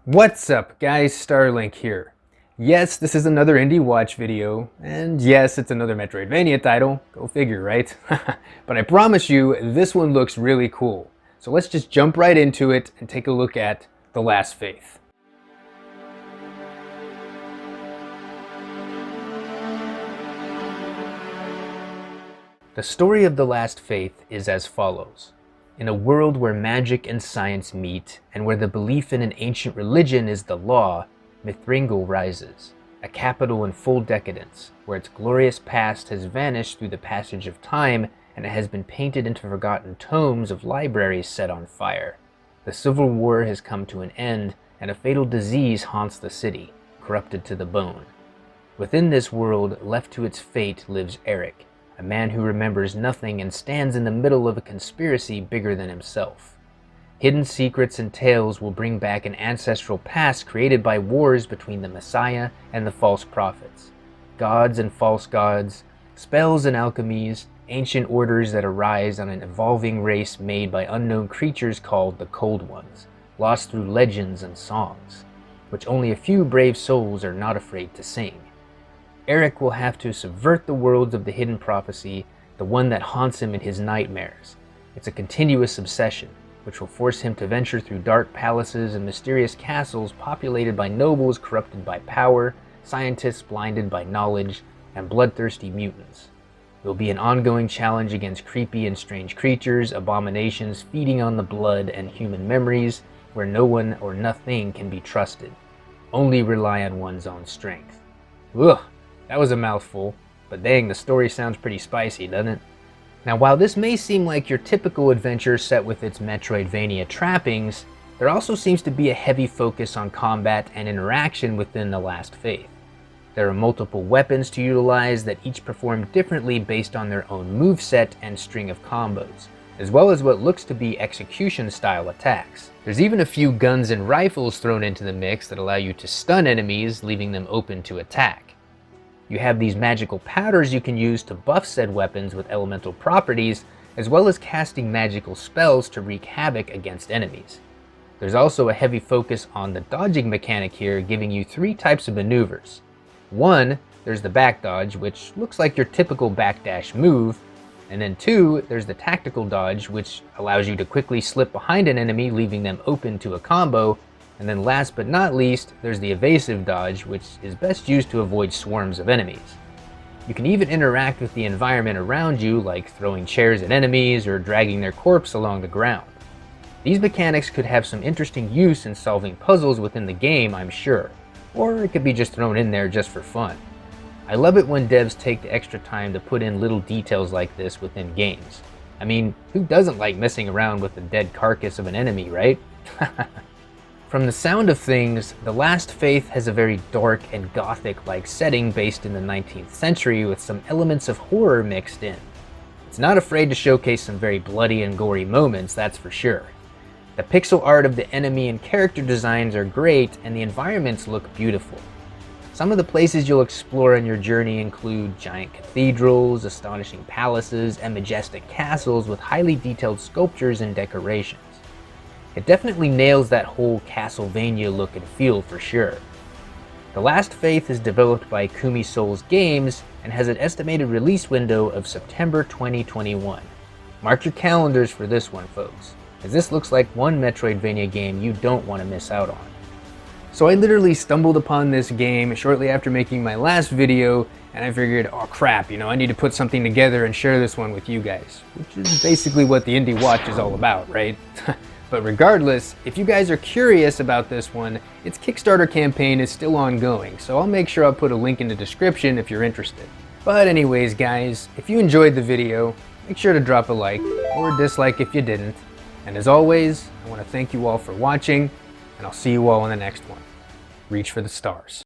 What's up guys, Starlink here. Yes, this is another indie watch video, and yes, it's another Metroidvania title, go figure, right? But I promise you, this one looks really cool. So let's just jump right into it and take a look at The Last Faith. The story of The Last Faith is as follows. In a world where magic and science meet, and where the belief in an ancient religion is the law, Mithringle rises, a capital in full decadence, where its glorious past has vanished through the passage of time and it has been painted into forgotten tomes of libraries set on fire. The Civil War has come to an end, and a fatal disease haunts the city, corrupted to the bone. Within this world, left to its fate, lives Eric, a man who remembers nothing and stands in the middle of a conspiracy bigger than himself. Hidden secrets and tales will bring back an ancestral past created by wars between the Messiah and the false prophets. Gods and false gods, spells and alchemies, ancient orders that arise on an evolving race made by unknown creatures called the Cold Ones, lost through legends and songs, which only a few brave souls are not afraid to sing. Eric will have to subvert the worlds of the hidden prophecy, the one that haunts him in his nightmares. It's a continuous obsession, which will force him to venture through dark palaces and mysterious castles populated by nobles corrupted by power, scientists blinded by knowledge, and bloodthirsty mutants. It will be an ongoing challenge against creepy and strange creatures, abominations feeding on the blood and human memories, where no one or nothing can be trusted. Only rely on one's own strength. Ugh! That was a mouthful, but dang, the story sounds pretty spicy, doesn't it? Now, while this may seem like your typical adventure set with its Metroidvania trappings, there also seems to be a heavy focus on combat and interaction within The Last Faith. There are multiple weapons to utilize that each perform differently based on their own moveset and string of combos, as well as what looks to be execution-style attacks. There's even a few guns and rifles thrown into the mix that allow you to stun enemies, leaving them open to attack. You have these magical powders you can use to buff said weapons with elemental properties, as well as casting magical spells to wreak havoc against enemies. There's also a heavy focus on the dodging mechanic here, giving you three types of maneuvers. One, there's the back dodge, which looks like your typical backdash move, and then two, there's the tactical dodge, which allows you to quickly slip behind an enemy, leaving them open to a combo. And then last but not least, there's the evasive dodge, which is best used to avoid swarms of enemies. You can even interact with the environment around you, like throwing chairs at enemies or dragging their corpse along the ground. These mechanics could have some interesting use in solving puzzles within the game, I'm sure, or it could be just thrown in there just for fun. I love it when devs take the extra time to put in little details like this within games. I mean, who doesn't like messing around with the dead carcass of an enemy, right? From the sound of things, The Last Faith has a very dark and Gothic-like setting based in the 19th century with some elements of horror mixed in. It's not afraid to showcase some very bloody and gory moments, that's for sure. The pixel art of the enemy and character designs are great, and the environments look beautiful. Some of the places you'll explore on your journey include giant cathedrals, astonishing palaces, and majestic castles with highly detailed sculptures and decorations. It definitely nails that whole Castlevania look and feel for sure. The Last Faith is developed by Kumi Souls Games and has an estimated release window of September 2021. Mark your calendars for this one, folks, as this looks like one Metroidvania game you don't want to miss out on. So I literally stumbled upon this game shortly after making my last video, and I figured, oh crap, I need to put something together and share this one with you guys, which is basically what the Indie Watch is all about, right? But regardless, if you guys are curious about this one, its Kickstarter campaign is still ongoing, so I'll make sure I'll put a link in the description if you're interested. But anyways guys, if you enjoyed the video, make sure to drop a like, or a dislike if you didn't. And as always, I want to thank you all for watching, and I'll see you all in the next one. Reach for the stars.